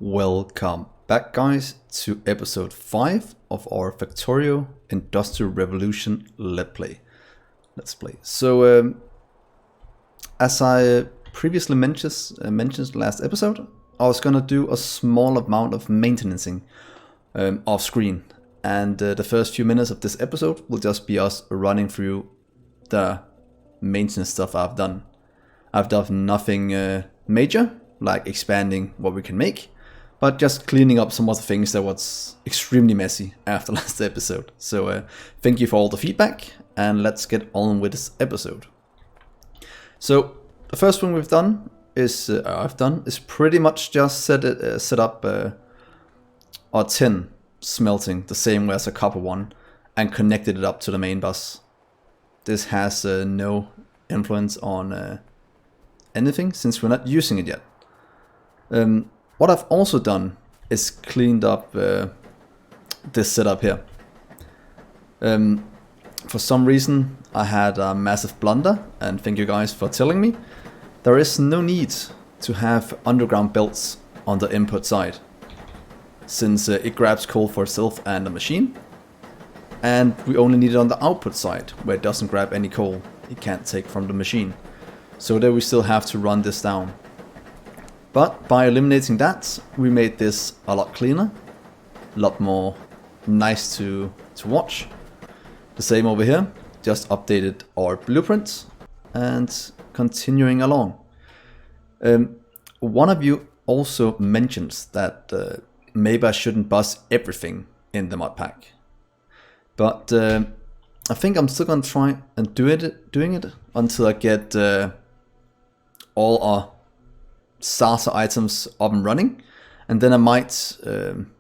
Welcome back, guys, to episode 5 of our Factorio Industrial Revolution Let's Play. So, as I previously mentioned last episode, I was gonna do a small amount of maintenancing off screen, and the first few minutes of this episode will just be us running through the maintenance stuff I've done. I've done nothing major, like expanding what we can make, but just cleaning up some of the things that was extremely messy after last episode. So thank you for all the feedback, and let's get on with this episode. So the first thing I've done is pretty much just set up our tin smelting the same way as a copper one and connected it up to the main bus. This has no influence on anything since we're not using it yet. What I've also done is cleaned up this setup here. For some reason I had a massive blunder, and thank you guys for telling me. There is no need to have underground belts on the input side, since it grabs coal for itself and the machine, and we only need it on the output side where it doesn't grab any coal it can't take from the machine. So there we still have to run this down. But by eliminating that, we made this a lot cleaner, a lot more nice to watch. The same over here, just updated our blueprint and continuing along. One of you also mentions that maybe I shouldn't bust everything in the mod pack. But I think I'm still gonna try and doing it until I get all our starter items up and running, and then I might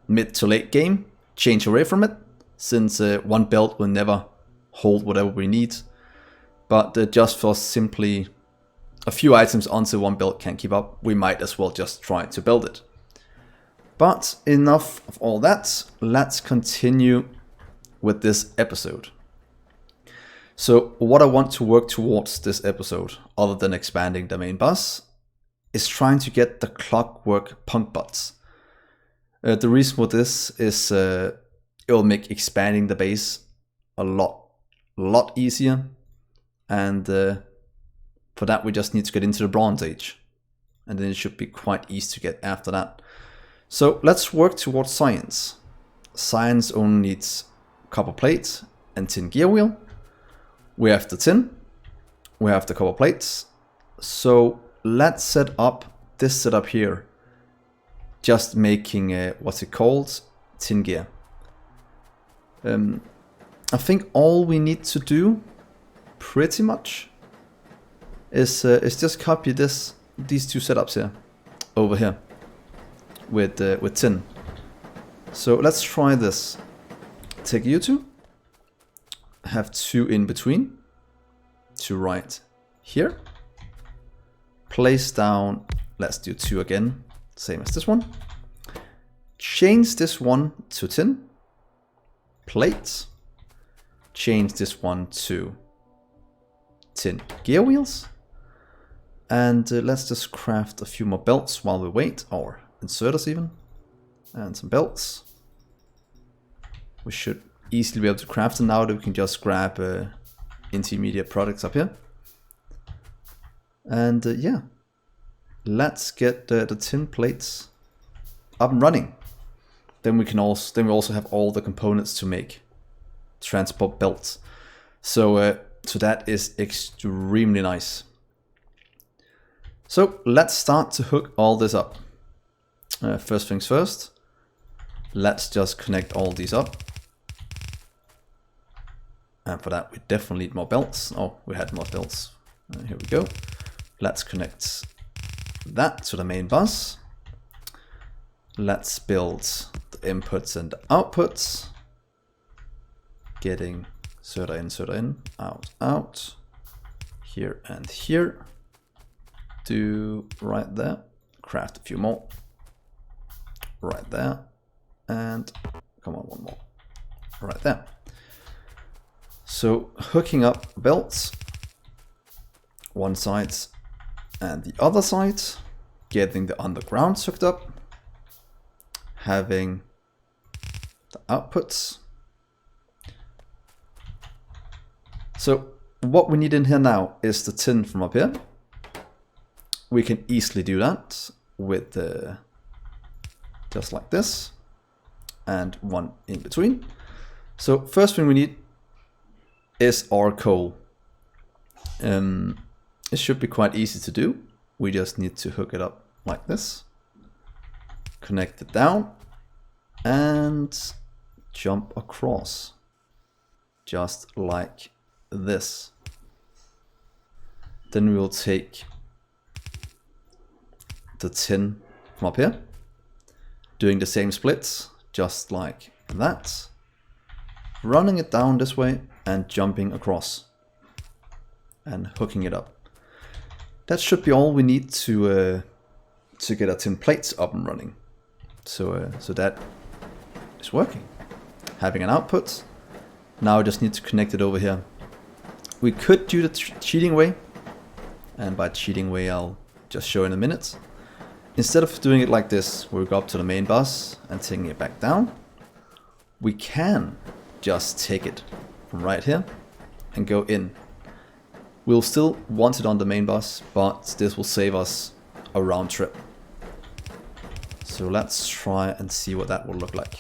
mid to late game change away from it, since one belt will never hold whatever we need. But just for simply a few items until one belt can't keep up, we might as well just try to build it. But enough of all that, let's continue with this episode. So what I want to work towards this episode, other than expanding the main bus, is trying to get the clockwork punk bots. The reason for this is it will make expanding the base a lot easier, and for that we just need to get into the Bronze Age, and then it should be quite easy to get after that. So let's work towards science. Science only needs copper plate and tin gear wheel. We have the tin, we have the copper plates, so let's set up this setup here, just making what's it called, tin gear. I think all we need to do pretty much is just copy these two setups here over here with tin. So let's try this. Take you two, have two in between, two right here. Place down, let's do two again, same as this one. Change this one to tin. Plate. Change this one to tin gear wheels. And let's just craft a few more belts while we wait, or inserters even. And some belts. We should easily be able to craft them now that we can just grab intermediate products up here. And yeah, let's get the tin plates up and running. Then we also have all the components to make transport belts. So that is extremely nice. So let's start to hook all this up. First things first, let's just connect all these up. And for that we definitely need more belts. Oh, we had more belts. Here we go. Let's connect that to the main bus. Let's build the inputs and the outputs. Getting inserter in, out, here and here. Do right there. Craft a few more. Right there. And come on, one more. Right there. So hooking up belts, one side and the other side, getting the underground hooked up, having the outputs. So what we need in here now is the tin from up here. We can easily do that with just like this and one in between. So first thing we need is our coal. It should be quite easy to do. We just need to hook it up like this, connect it down and jump across just like this. Then we will take the tin from up here, doing the same splits just like that, running it down this way and jumping across and hooking it up. That should be all we need to get our tin plates up and running. So that is working. Having an output. Now I just need to connect it over here. We could do the cheating way, and by cheating way I'll just show in a minute. Instead of doing it like this, where we go up to the main bus and taking it back down, we can just take it from right here and go in. We'll still want it on the main bus, but this will save us a round trip. So let's try and see what that will look like.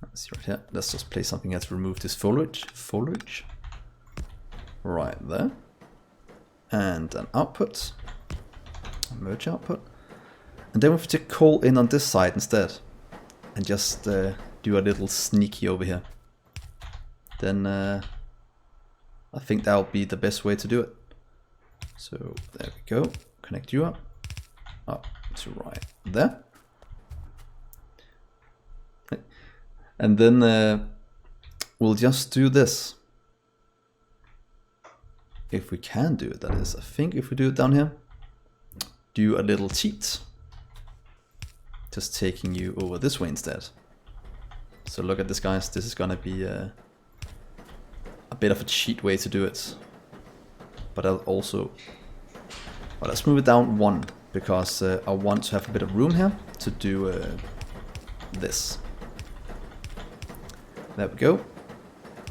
Let's see right here. Let's just place something here to remove this foliage. Right there. And an output, a merge output. And then we have to coal in on this side instead. And just do a little sneaky over here. Then I think that'll be the best way to do it. So there we go. Connect you up to right there. And then we'll just do this. If we can do it, that is. I think if we do it down here, do a little cheat. Just taking you over this way instead. So look at this, guys. This is gonna be a bit of a cheat way to do it. But I'll also... Well, let's move it down one, because I want to have a bit of room here to do this. There we go.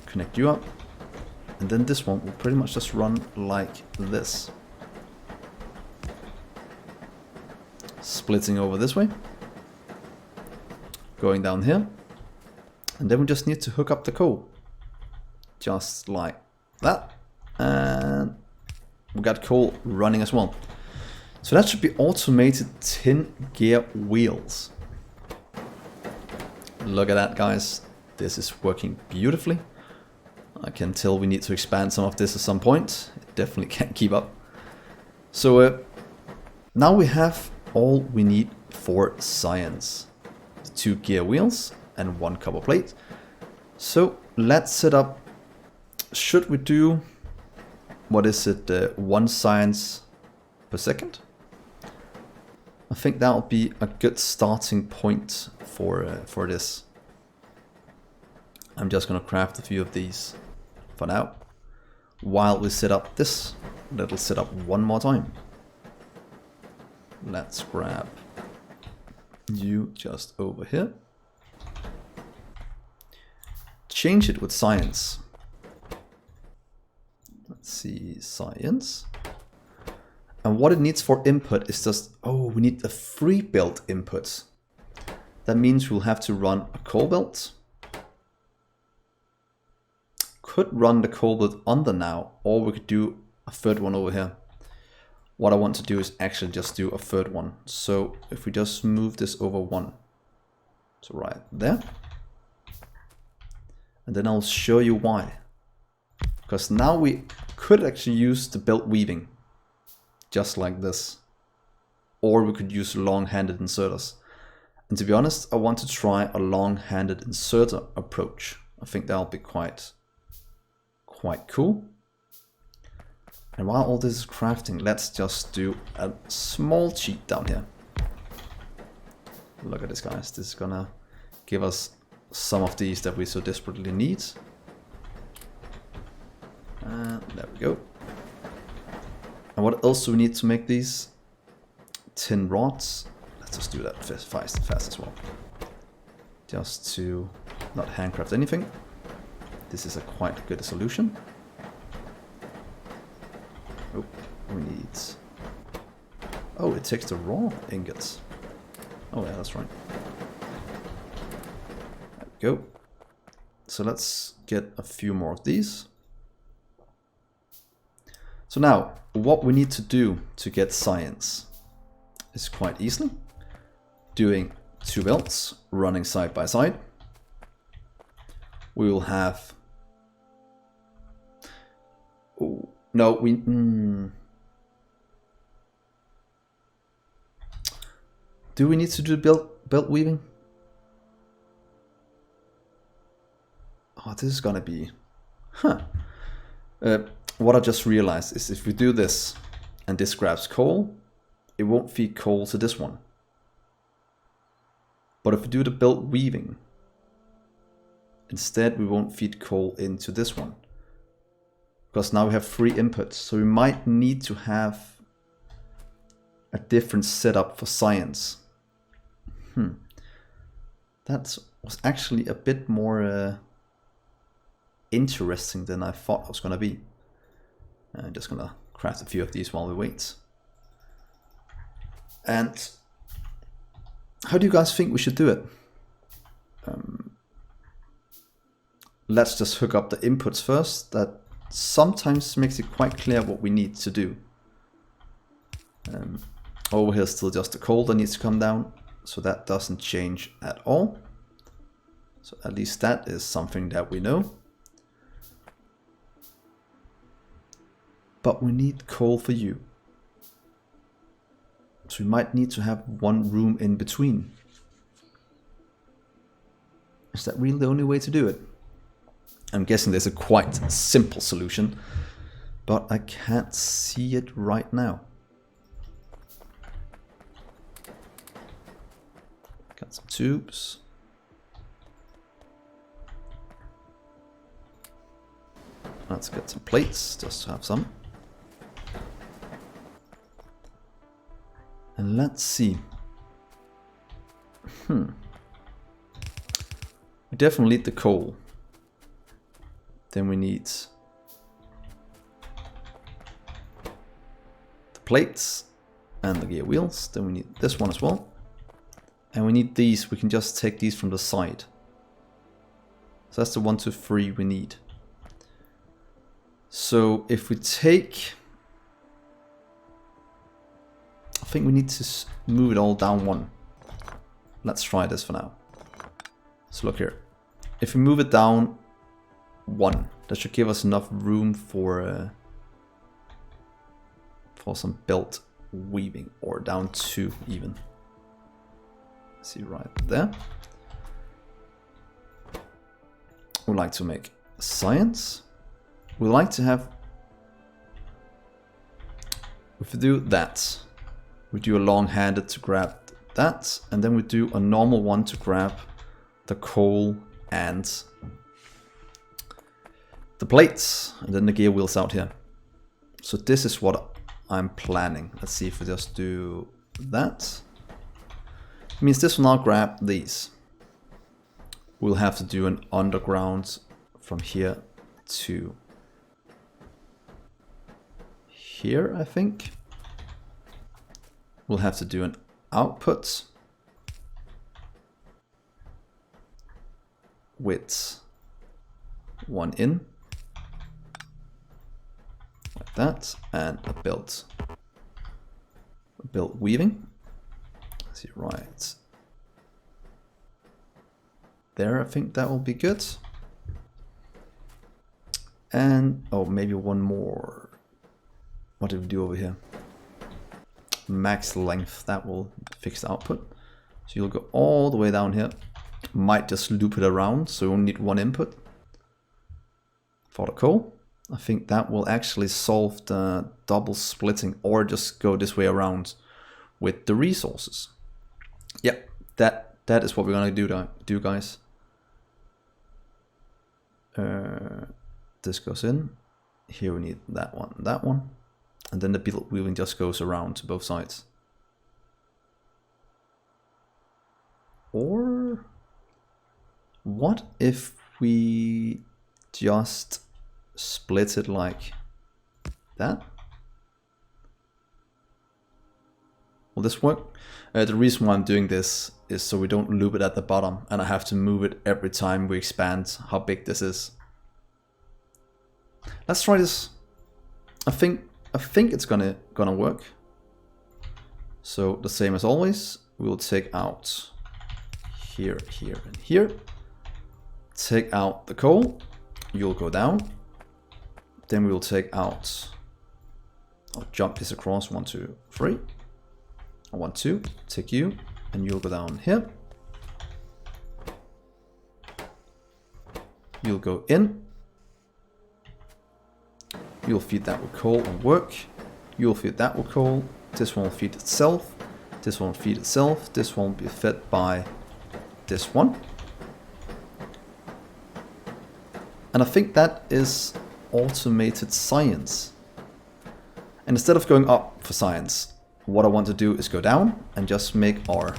Connect you up. And then this one will pretty much just run like this. Splitting over this way. Going down here. And then we just need to hook up the coal. Just like that. And we got coal running as well. So that should be automated tin gear wheels. Look at that, guys. This is working beautifully. I can tell we need to expand some of this at some point. It definitely can't keep up. So now we have all we need for science. 2 gear wheels and 1 copper plate. So let's set up. Should we do, what is it, 1 science per second? I think that'll be a good starting point for this. I'm just gonna craft a few of these for now, while we set up this little setup one more time. Let's grab you just over here. Change it with science. Let's see, science. And what it needs for input is just, oh, we need a free build input. That means we'll have to run a coal belt. Could run the coal belt under now, or we could do a third one over here. What I want to do is actually just do a third one. So if we just move this over 1, so right there. And then I'll show you why. Because now we could actually use the belt weaving, just like this. Or we could use long-handed inserters. And to be honest, I want to try a long-handed inserter approach. I think that'll be quite cool. And while all this is crafting, let's just do a small cheat down here. Look at this, guys. This is gonna give us some of these that we so desperately need. There we go. And what else do we need to make these? 10 rods. Let's just do that fast as well. Just to not handcraft anything. This is a quite good solution. Oh, we need... Oh, it takes the raw ingots. Oh yeah, that's right. There we go. So let's get a few more of these. So now, what we need to do to get science is quite easily doing 2 belts running side by side. We will have... Oh, no, we... Do we need to do belt weaving? Oh, this is gonna be... Huh. What I just realized is if we do this and this grabs coal, it won't feed coal to this one. But if we do the belt weaving, instead we won't feed coal into this one. Because now we have 3 inputs, so we might need to have a different setup for science. That was actually a bit more interesting than I thought it was going to be. I'm just going to craft a few of these while we wait. And how do you guys think we should do it? Let's just hook up the inputs first. That sometimes makes it quite clear what we need to do. Over here is still just the coal that needs to come down, so that doesn't change at all. So at least that is something that we know. But we need coal for you. So we might need to have 1 room in between. Is that really the only way to do it? I'm guessing there's a quite simple solution, but I can't see it right now. Got some tubes. Let's get some plates, just to have some. And let's see. We definitely need the coal. Then we need the plates and the gear wheels. Then we need this one as well. And we need these. We can just take these from the side. So that's the 1, 2, 3 we need. So if we take... I think we need to move it all down 1. Let's try this for now. So look here. If we move it down 1, that should give us enough room for some belt weaving, or down 2 even. See right there. We'd like to make science. We like to have, if we do that, we do a long-handed to grab that, and then we do a normal one to grab the coal and the plates, and then the gear wheels out here. So this is what I'm planning. Let's see if we just do that. It means this will now grab these. We'll have to do an underground from here to here, I think. We'll have to do an output with 1 in, like that, and a belt weaving. Let's see, right there, I think that will be good. And oh, maybe 1 more. What did we do over here? Max length, that will fix the output. So you'll go all the way down here. Might just loop it around, so you only need 1 input for the coal. I think that will actually solve the double splitting, or just go this way around with the resources. Yep, that is what we're gonna do guys. This goes in. Here we need that one, and then the belt weaving just goes around to both sides. Or what if we just split it like that? Will this work? The reason why I'm doing this is so we don't loop it at the bottom and I have to move it every time we expand how big this is. Let's try this. I think it's gonna work. So the same as always, we'll take out here, here, and here. Take out the coal, you'll go down. Then we'll take out, I'll jump this across, 1, 2, 3. 1, 2, take you, and you'll go down here. You'll go in. You'll feed that with coal and work. You'll feed that with coal. This one will feed itself. This one will feed itself. This one will be fed by this one. And I think that is automated science. And instead of going up for science, what I want to do is go down and just make our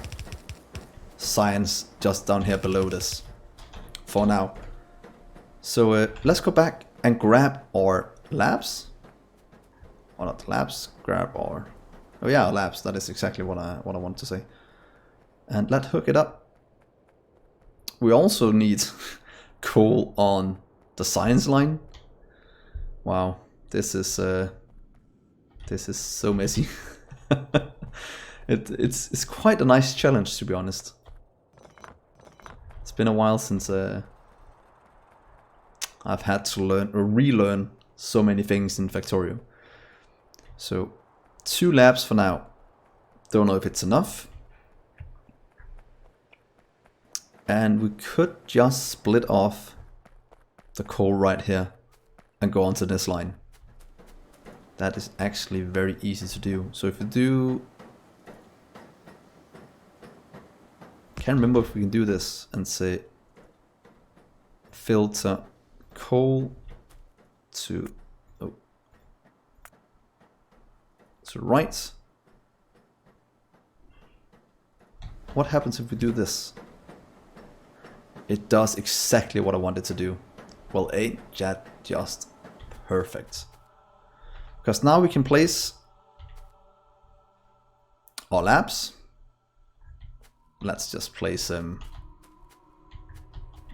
science just down here below this for now. So let's go back and grab our labs. Or not labs, grab our, oh yeah, our labs. That is exactly what I want to say. And let's hook it up. We also need coal on the science line. Wow, this is so messy. It's quite a nice challenge, to be honest. It's been a while since I've had to learn or relearn so many things in Factorio. So 2 labs for now. Don't know if it's enough. And we could just split off the coal right here and go onto this line. That is actually very easy to do. So if we do, can't remember if we can do this and say filter coal to right. What happens if we do this? It does exactly what I wanted to do. Well, ain't that just perfect? Because now we can place our labs. Let's just place them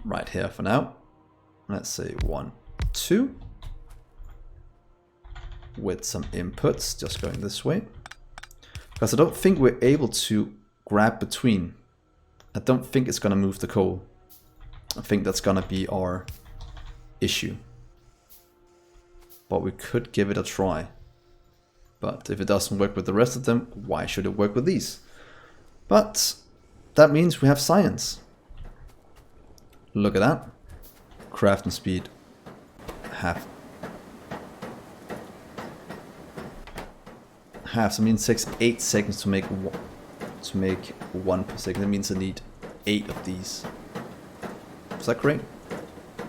right here for now. Let's say 1, 2. With some inputs just going this way. Because I don't think we're able to grab between. I don't think it's going to move the coal. I think that's going to be our issue. But we could give it a try. But if it doesn't work with the rest of them, why should it work with these? But that means we have science. Look at that. Crafting speed half. So it means it takes 8 seconds to make 1 per second. That means I need 8 of these. Is that correct?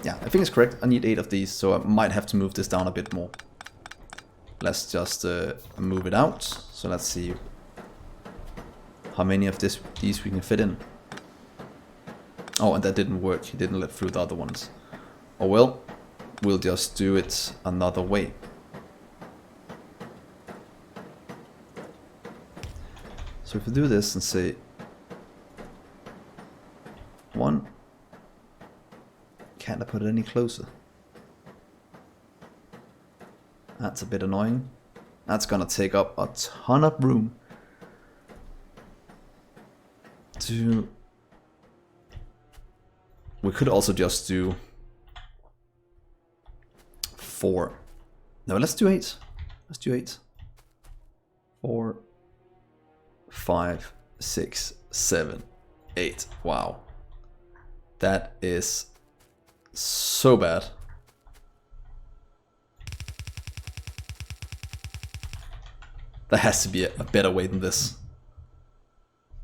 Yeah, I think it's correct. I need 8 of these, so I might have to move this down a bit more. Let's just move it out. So let's see how many of these we can fit in. Oh, and that didn't work. He didn't let through the other ones. Oh well, we'll just do it another way. So if we do this and say 1, can't I put it any closer? That's a bit annoying. That's gonna take up a ton of room. We could also just do 4. No, let's do 8. Let's do 8. 4, 5, 6, 7, 8. Wow. That is so bad. There has to be a better way than this.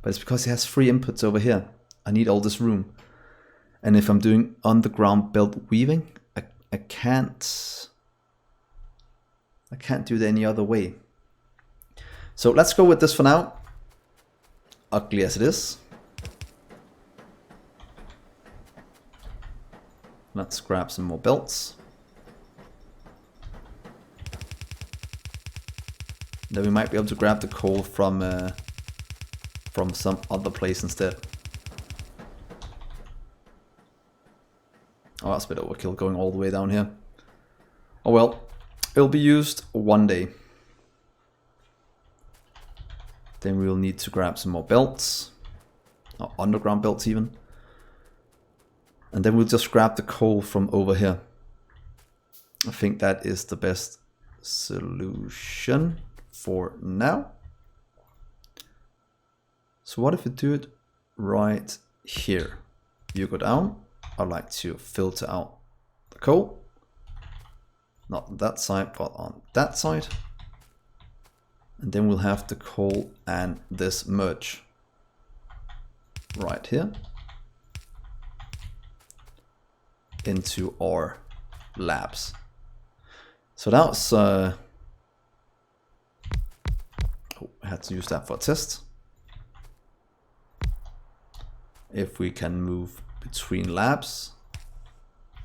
But it's because it has 3 inputs over here. I need all this room. And if I'm doing underground belt weaving, I can't do it any other way. So let's go with this for now. Ugly as it is. Let's grab some more belts. Then we might be able to grab the coal from some other place instead. Oh, that's a bit overkill going all the way down here. Oh well, it'll be used one day. Then we'll need to grab some more belts, or underground belts even. And then we'll just grab the coal from over here. I think that is the best solution for now. So what if we do it right here? You go down. I'd like to filter out the coal. Not that side, but on that side. And then we'll have the coal and this merge right here into our labs. So that was I had to use that for a test. If we can move between labs,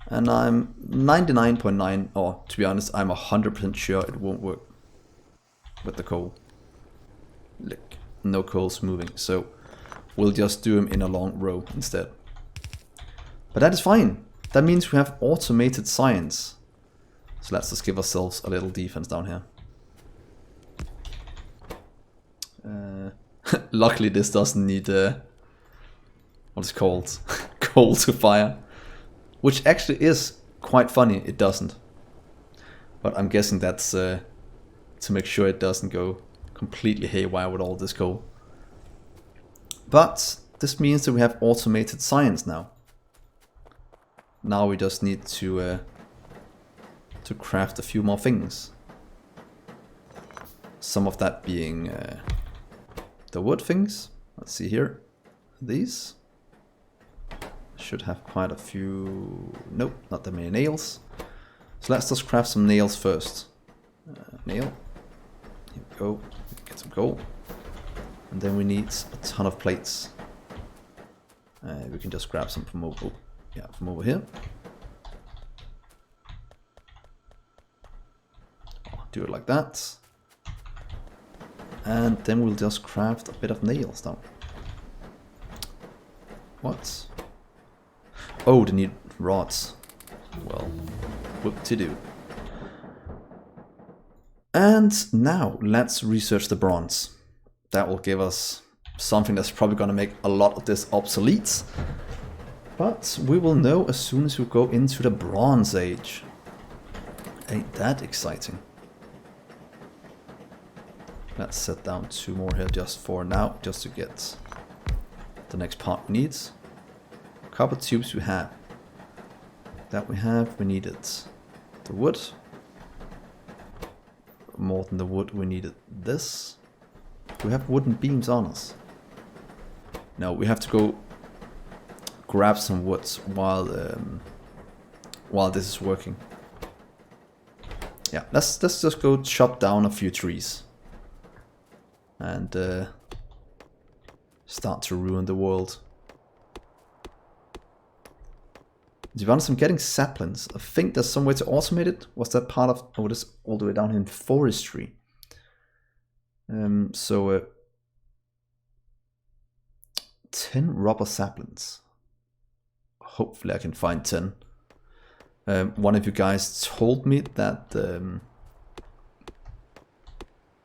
and I'm 99.9, or to be honest, I'm 100% sure it won't work with the coal. Look, no coals moving, so we'll just do them in a long row instead. But that is fine. That means we have automated science. So let's just give ourselves a little defense down here. Luckily this doesn't need what's it called? Coal to fire. Which actually is quite funny, it doesn't. But I'm guessing that's to make sure it doesn't go completely haywire with all this coal. But this means that we have automated science now. Now we just need to craft a few more things. Some of that being the wood things. Let's see here. These should have quite a few. Nope, not that many nails. So let's just craft some nails first. Nail. Here we go. Get some coal. And then we need a ton of plates. We can just grab some from over. Yeah, from over here. Do it like that. And then we'll just craft a bit of nails now. What? Oh, they need rods. Well, whoop-de-doo. And now let's research the bronze. That will give us something that's probably going to make a lot of this obsolete. But we will know as soon as we go into the Bronze Age. Ain't that exciting? Let's set down 2 more here just for now, just to get the next part we need. Copper tubes we have. That we needed the wood. More than the wood, we needed this. Do we have wooden beams on us? No, we have to go grab some wood while this is working. Yeah, let's just go chop down a few trees and start to ruin the world. To be honest, I'm getting saplings. I think there's some way to automate it. Was that part of... Oh, this all the way down here in forestry. 10 rubber saplings. Hopefully I can find 10. One of you guys told me that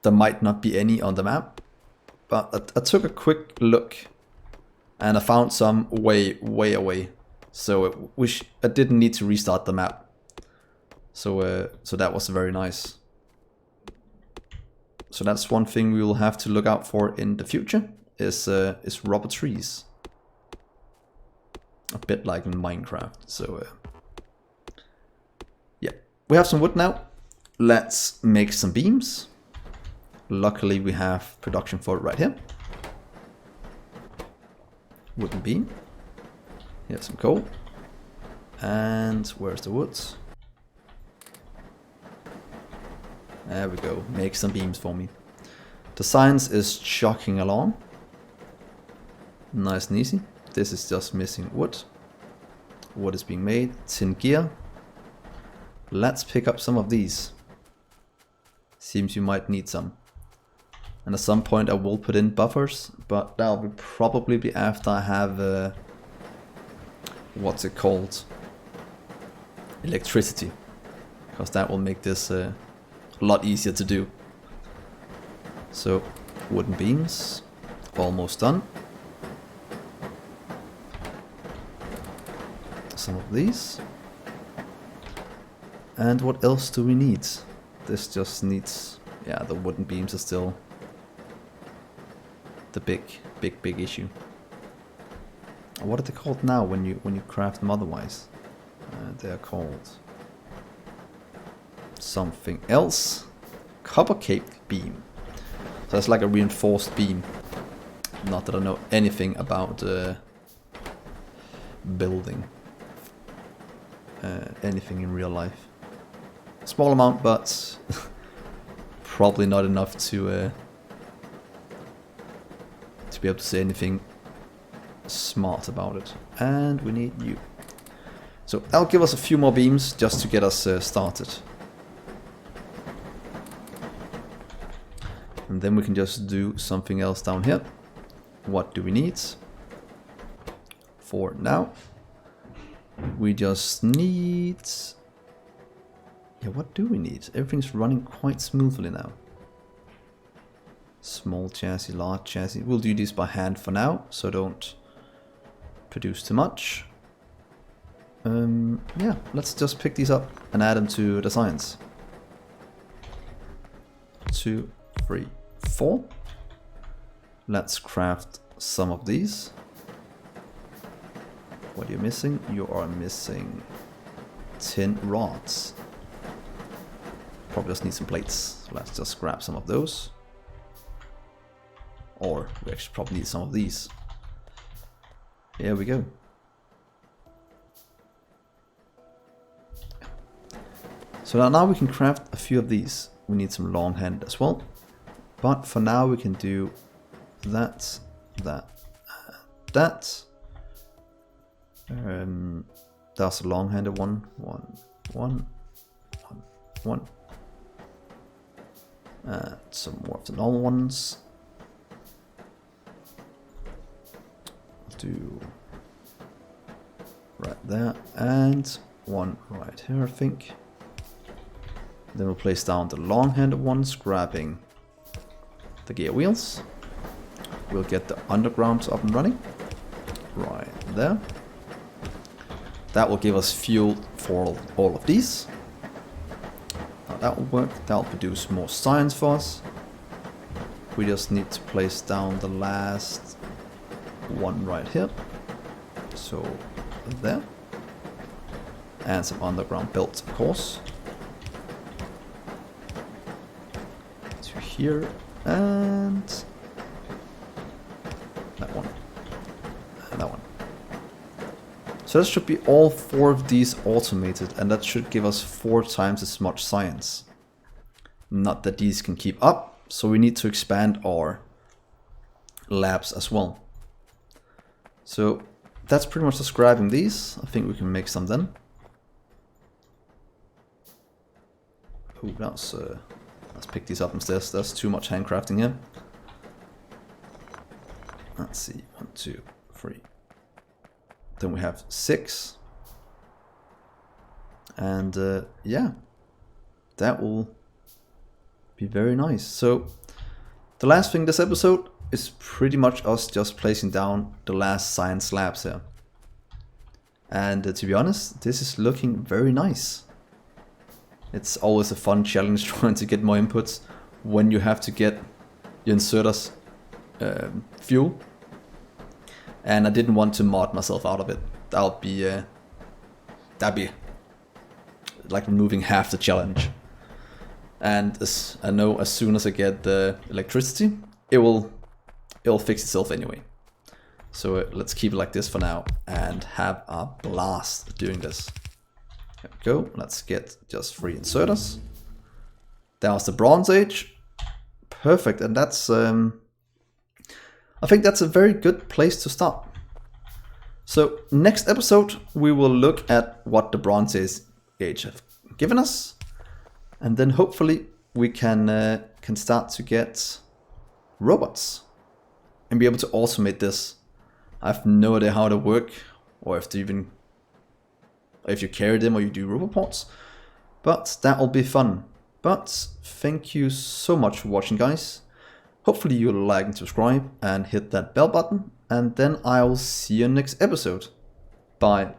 there might not be any on the map. But I took a quick look and I found some way away. So I didn't need to restart the map. So that was very nice. So that's one thing we will have to look out for in the future is rubber trees. A bit like in Minecraft. So yeah, we have some wood now. Let's make some beams. Luckily we have production for it right here. Wooden beam. Here's some coal. And where's the wood? There we go. Make some beams for me. The science is chugging along. Nice and easy. This is just missing wood. What is being made? Tin gear. Let's pick up some of these. Seems you might need some. And at some point I will put in buffers, but that'll be probably be after I have what's it called? Electricity. Because that will make this a lot easier to do. So, wooden beams, almost done. Some of these. And what else do we need? This just needs, yeah, the wooden beams are still the big issue. What are they called now when you craft them otherwise? They are called something else. Copper cape beam. So it's like a reinforced beam. Not that I know anything about building anything in real life. Small amount, but probably not enough to be able to say anything smart about it. And we need you. So that'll give us a few more beams just to get us started. And then we can just do something else down here. What do we need? For now, we just need... Yeah, what do we need? Everything's running quite smoothly now. Small chassis, large chassis. We'll do this by hand for now, so don't produce too much. Yeah, let's just pick these up and add them to the science. 2, 3, 4. Let's craft some of these. What are you missing? You are missing tin rods. Probably just need some plates. So let's just grab some of those. Or we actually probably need some of these. Here we go. So now we can craft a few of these. We need some long hand as well. But for now we can do that, that, that. That's a long-handed one. One. Some more of the normal ones. Do right there and one right here, I think. Then we'll place down the long-handed ones, grabbing the gear wheels. We'll get the undergrounds up and running right there. That will give us fuel for all of these. Now that will work. That will produce more science for us. We just need to place down the last one right here. So there. And some underground belts, of course. To here and that one. And that one. So that should be all 4 of these automated, and that should give us 4 times as much science. Not that these can keep up, so we need to expand our labs as well. So that's pretty much describing these. I think we can make some then. Oh, let's pick these up instead. That's too much handcrafting here. Let's see, 1, 2, 3. Then we have 6. And yeah, that will be very nice. So the last thing this episode is pretty much us just placing down the last science labs here. And to be honest, this is looking very nice. It's always a fun challenge trying to get more inputs when you have to get your inserters fuel. And I didn't want to mod myself out of it. That'd be like removing half the challenge. And as I know, as soon as I get the electricity, it'll fix itself anyway. So let's keep it like this for now and have a blast doing this. There we go. Let's get just 3 inserters. That was the Bronze Age. Perfect. And that's I think that's a very good place to stop. So next episode, we will look at what the Bronze Age have given us, and then hopefully we can start to get robots and be able to automate this. I have no idea how to work, or if you carry them or you do roboports, but that'll be fun. But thank you so much for watching, guys. Hopefully you'll like and subscribe and hit that bell button, and then I'll see you next episode. Bye.